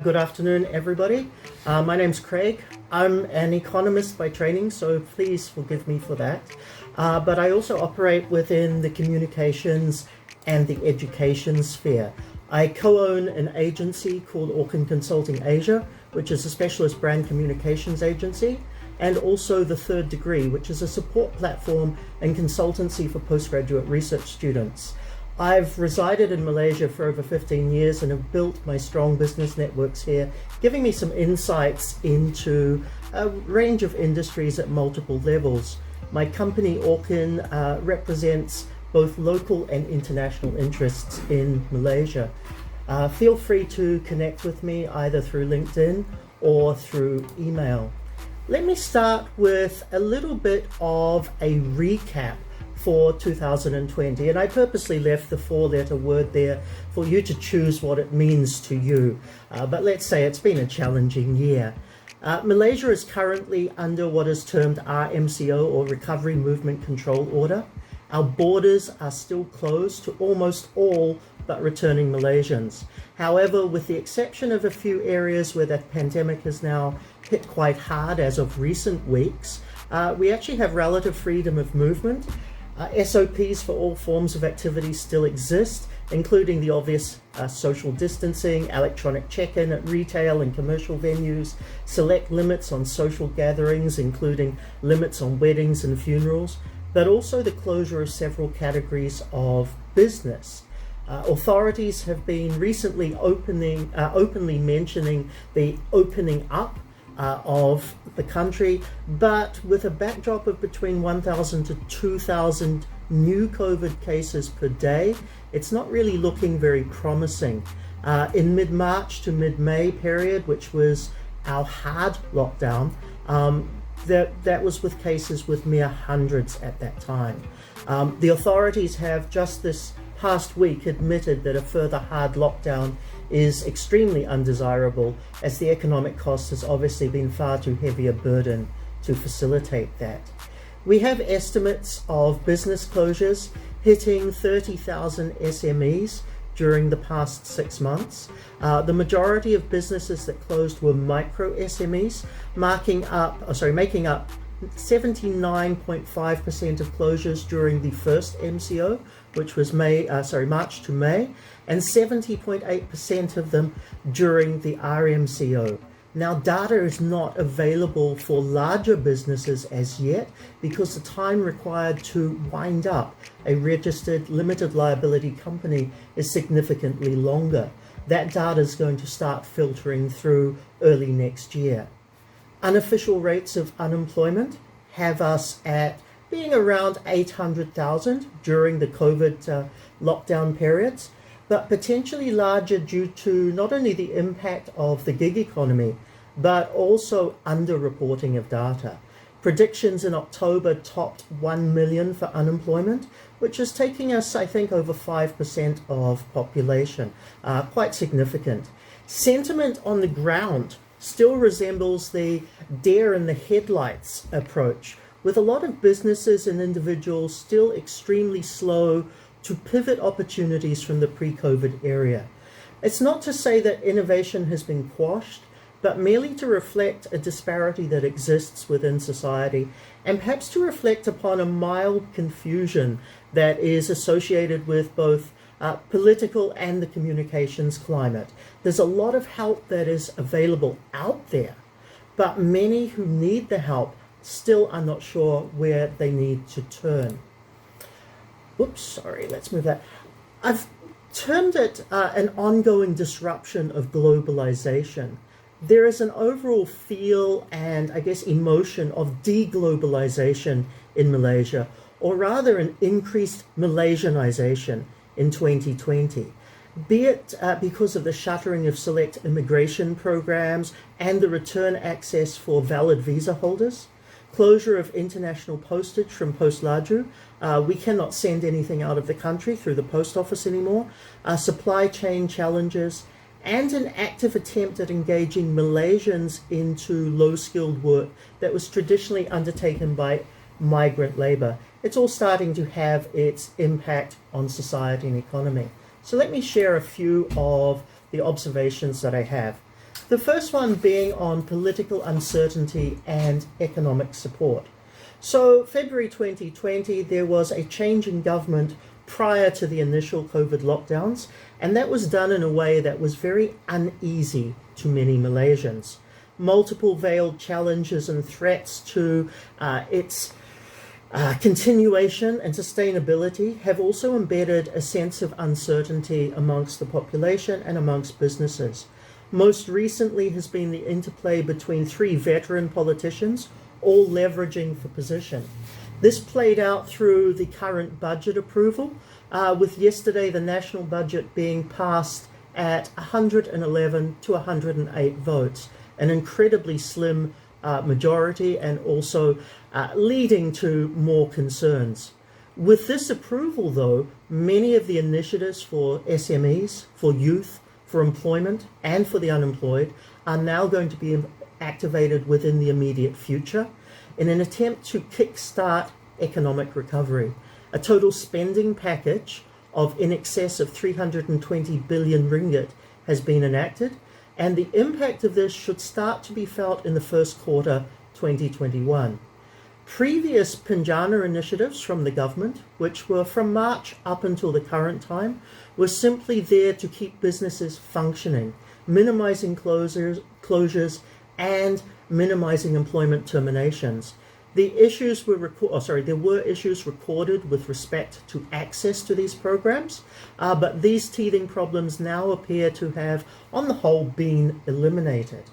Good afternoon, everybody. My name's Craig. I'm an economist by training, so please forgive me for that. But I also operate within the communications and the education sphere. I co-own an agency called Orchan Consulting Asia, which is a specialist brand communications agency, and also The Third Degree, which is a support platform and consultancy for postgraduate research students. I've resided in Malaysia for over 15 years and have built my strong business networks here, giving me some insights into a range of industries at multiple levels. My company, Orchan, represents both local and international interests in Malaysia. Feel free to connect with me either through LinkedIn or through email. Let me start with a little bit of a recap for 2020, and I purposely left the four-letter word there for you to choose what it means to you. But let's say it's been a challenging year. Malaysia is currently under what is termed RMCO, or Recovery Movement Control Order. Our borders are still closed to almost all but returning Malaysians. However, with the exception of a few areas where the pandemic has now hit quite hard as of recent weeks, we actually have relative freedom of movement. SOPs for all forms of activity still exist, including the obvious social distancing, electronic check-in at retail and commercial venues, select limits on social gatherings, including limits on weddings and funerals, but also the closure of several categories of business. Authorities have been recently openly mentioning the opening up of the country, but with a backdrop of between 1,000 to 2,000 new COVID cases per day, it's not really looking very promising. In mid-March to mid-May period, which was our hard lockdown, that was with cases with mere hundreds at that time. The authorities have just this past week admitted that a further hard lockdown is extremely undesirable, as the economic cost has obviously been far too heavy a burden to facilitate that. We have estimates of business closures hitting 30,000 SMEs during the past 6 months. The majority of businesses that closed were micro SMEs, making up 79.5% of closures during the first MCO, which was March to May, and 70.8% of them during the RMCO. Now, data is not available for larger businesses as yet because the time required to wind up a registered limited liability company is significantly longer. That data is going to start filtering through early next year. Unofficial rates of unemployment have us at being around 800,000 during the COVID lockdown periods, but potentially larger due to not only the impact of the gig economy, but also underreporting of data. Predictions in October topped 1 million for unemployment, which is taking us, I think, over 5% of population, quite significant. Sentiment on the ground still resembles the deer in the headlights approach, with a lot of businesses and individuals still extremely slow to pivot opportunities from the pre-COVID area. It's not to say that innovation has been quashed, but merely to reflect a disparity that exists within society, and perhaps to reflect upon a mild confusion that is associated with both political and the communications climate. There's a lot of help that is available out there, but many who need the help still are not sure where they need to turn. Let's move that. I've termed it an ongoing disruption of globalization. There is an overall feel and, I guess, emotion of deglobalization in Malaysia, or rather an increased Malaysianization in 2020, be it because of the shuttering of select immigration programs and the return access for valid visa holders, closure of international postage from Post Laju. We cannot send anything out of the country through the post office anymore, supply chain challenges, and an active attempt at engaging Malaysians into low-skilled work that was traditionally undertaken by migrant labor. It's all starting to have its impact on society and economy. So let me share a few of the observations that I have. The first one being on political uncertainty and economic support. So February 2020, there was a change in government prior to the initial COVID lockdowns, and that was done in a way that was very uneasy to many Malaysians. Multiple veiled challenges and threats to its continuation and sustainability have also embedded a sense of uncertainty amongst the population and amongst businesses. Most recently has been the interplay between three veteran politicians, all leveraging for position. This played out through the current budget approval, with yesterday the national budget being passed at 111 to 108 votes, an incredibly slim majority, and also leading to more concerns. With this approval, though, many of the initiatives for SMEs, for youth, for employment, and for the unemployed are now going to be activated within the immediate future in an attempt to kickstart economic recovery. A total spending package of in excess of 320 billion ringgit has been enacted, and the impact of this should start to be felt in the first quarter 2021. Previous Pinjana initiatives from the government, which were from March up until the current time, were simply there to keep businesses functioning, minimizing closures and minimizing employment terminations. There were issues recorded with respect to access to these programs, but these teething problems now appear to have, on the whole, been eliminated.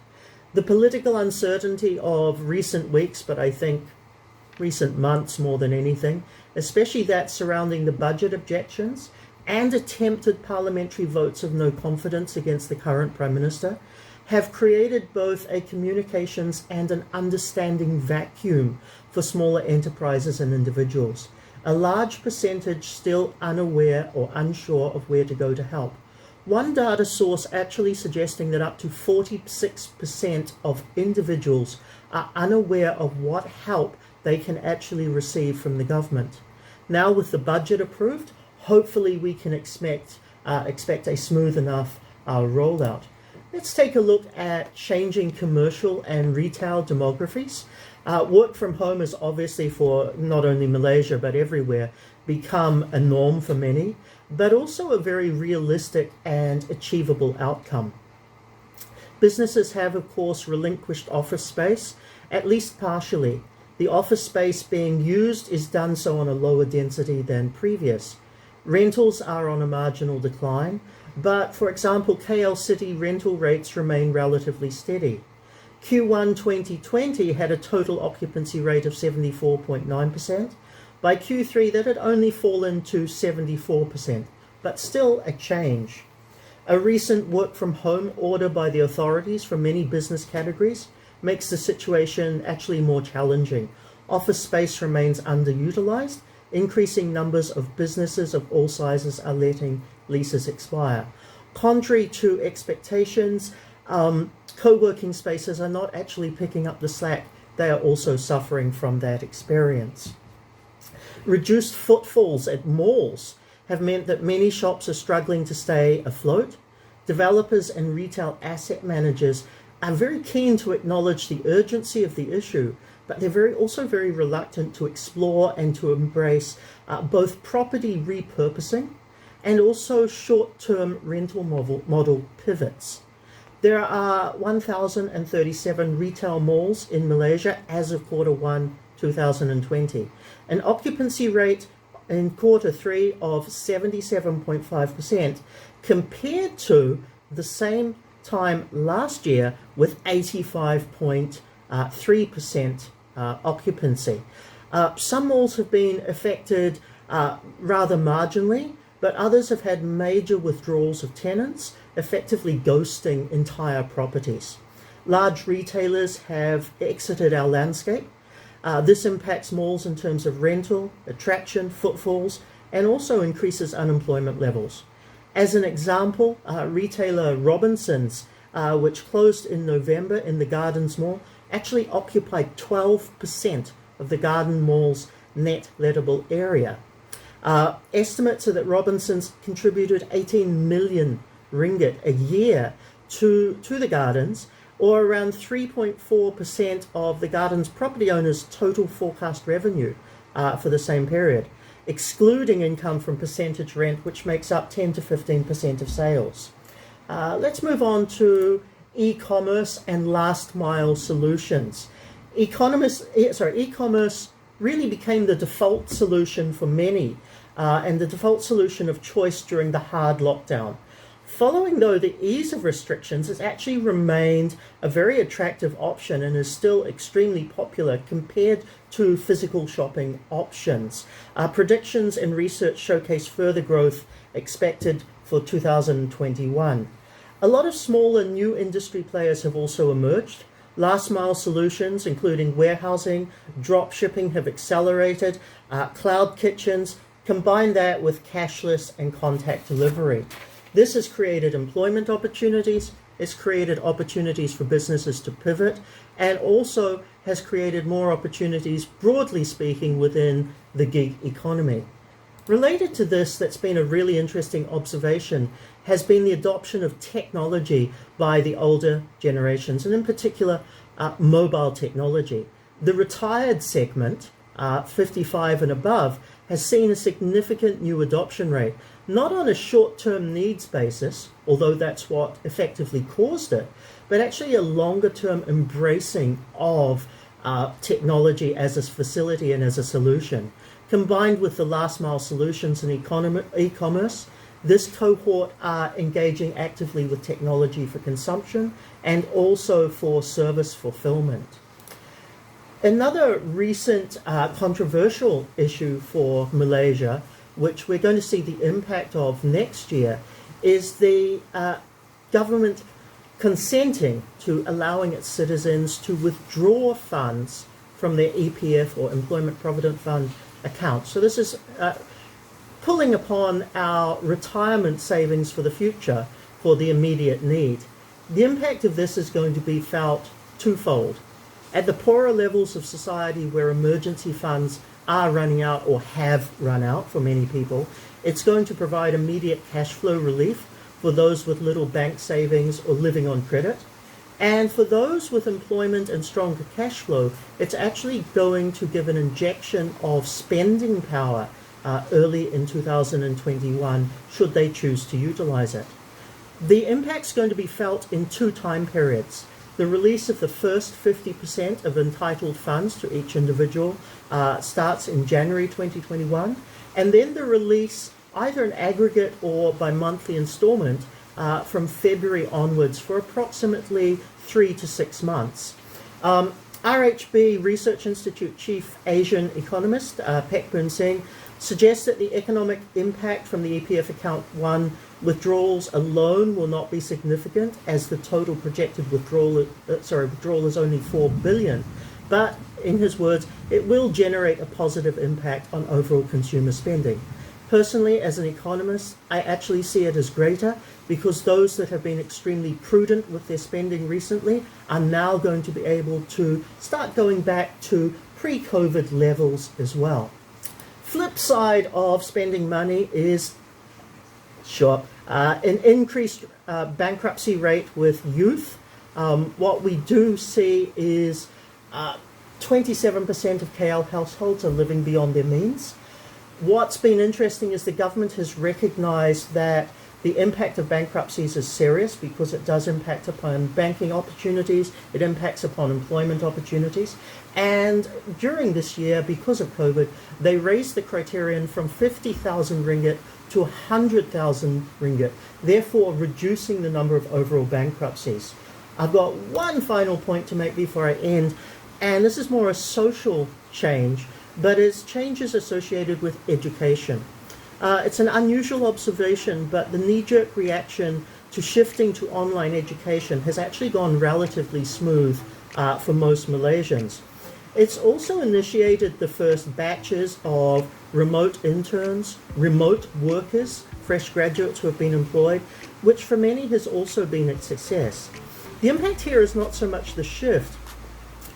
The political uncertainty of recent weeks, but I think recent months more than anything, especially that surrounding the budget objections and attempted parliamentary votes of no confidence against the current Prime Minister, have created both a communications and an understanding vacuum for smaller enterprises and individuals. A large percentage still unaware or unsure of where to go to help. One data source actually suggesting that up to 46% of individuals are unaware of what help they can actually receive from the government. Now with the budget approved, hopefully we can expect a smooth enough rollout. Let's take a look at changing commercial and retail demographies. Work from home has obviously, for not only Malaysia but everywhere, become a norm for many, but also a very realistic and achievable outcome. Businesses have, of course, relinquished office space, at least partially. The office space being used is done so on a lower density than previous. Rentals are on a marginal decline, but for example, KL City rental rates remain relatively steady. Q1 2020 had a total occupancy rate of 74.9%. By Q3, that had only fallen to 74%, but still a change. A recent work from home order by the authorities for many business categories makes the situation actually more challenging. Office space remains underutilized. Increasing numbers of businesses of all sizes are letting leases expire. Contrary to expectations, co-working spaces are not actually picking up the slack. They are also suffering from that experience. Reduced footfalls at malls have meant that many shops are struggling to stay afloat. Developers and retail asset managers are very keen to acknowledge the urgency of the issue, but they're also very reluctant to explore and to embrace both property repurposing and also short-term rental model pivots. There are 1,037 retail malls in Malaysia as of Q1 2020. An occupancy rate in Q3 of 77.5% compared to the same time last year with 85.3% occupancy. Some malls have been affected rather marginally, but others have had major withdrawals of tenants, effectively ghosting entire properties. Large retailers have exited our landscape. This impacts malls in terms of rental, attraction, footfalls, and also increases unemployment levels. As an example, retailer Robinsons, which closed in November in the Gardens Mall, actually occupied 12% of the Garden Mall's net lettable area. Estimates are that Robinsons contributed 18 million ringgit a year to the gardens, or around 3.4% of the garden's property owners' total forecast revenue for the same period, excluding income from percentage rent, which makes up 10 to 15% of sales. Let's move on to e-commerce and last mile solutions. E-commerce really became the default solution for many, and the default solution of choice during the hard lockdown. Following, though, the ease of restrictions, it's actually remained a very attractive option and is still extremely popular compared to physical shopping options. Predictions and research showcase further growth expected for 2021. A lot of smaller new industry players have also emerged. Last mile solutions, including warehousing, drop shipping, have accelerated. Cloud kitchens, combine that with cashless and contact delivery. This has created employment opportunities, it's created opportunities for businesses to pivot, and also has created more opportunities, broadly speaking, within the gig economy. Related to this, that's been a really interesting observation, has been the adoption of technology by the older generations, and in particular, mobile technology. The retired segment, 55 and above, has seen a significant new adoption rate, not on a short-term needs basis, although that's what effectively caused it, but actually a longer-term embracing of technology as a facility and as a solution. Combined with the last-mile solutions in e-commerce, this cohort are engaging actively with technology for consumption and also for service fulfillment. Another recent controversial issue for Malaysia, which we're going to see the impact of next year, is the government consenting to allowing its citizens to withdraw funds from their EPF or Employment Provident Fund account. So this is pulling upon our retirement savings for the future for the immediate need. The impact of this is going to be felt twofold. At the poorer levels of society where emergency funds are running out or have run out for many people, it's going to provide immediate cash flow relief for those with little bank savings or living on credit. And for those with employment and stronger cash flow, it's actually going to give an injection of spending power early in 2021, should they choose to utilize it. The impact's going to be felt in two time periods. The release of the first 50% of entitled funds to each individual starts in January 2021, and then the release, either in aggregate or by monthly installment, from February onwards for approximately 3 to 6 months. RHB Research Institute Chief Asian Economist Pek Boon Singh suggests that the economic impact from the EPF Account 1 withdrawals alone will not be significant, as the total projected withdrawal is only 4 billion. But, in his words, it will generate a positive impact on overall consumer spending. Personally, as an economist, I actually see it as greater, because those that have been extremely prudent with their spending recently are now going to be able to start going back to pre-COVID levels as well. Flip side of spending money is an increased bankruptcy rate with youth. What we do see is 27% of KL households are living beyond their means. What's been interesting is the government has recognized that the impact of bankruptcies is serious, because it does impact upon banking opportunities, it impacts upon employment opportunities. And during this year, because of COVID, they raised the criterion from 50,000 ringgit to 100,000 ringgit, therefore reducing the number of overall bankruptcies. I've got one final point to make before I end, and this is more a social change, but it's changes associated with education. It's an unusual observation, but the knee-jerk reaction to shifting to online education has actually gone relatively smooth for most Malaysians. It's also initiated the first batches of remote interns, remote workers, fresh graduates who have been employed, which for many has also been a success. The impact here is not so much the shift,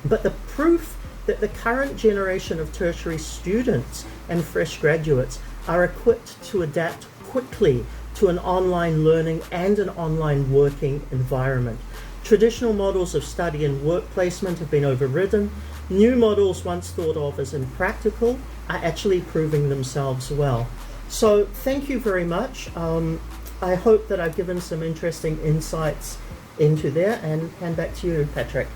but the proof that the current generation of tertiary students and fresh graduates are equipped to adapt quickly to an online learning and an online working environment. Traditional models of study and work placement have been overridden. New models once thought of as impractical are actually proving themselves well. So thank you very much. I hope that I've given some interesting insights into there, and hand back to you, Patrick.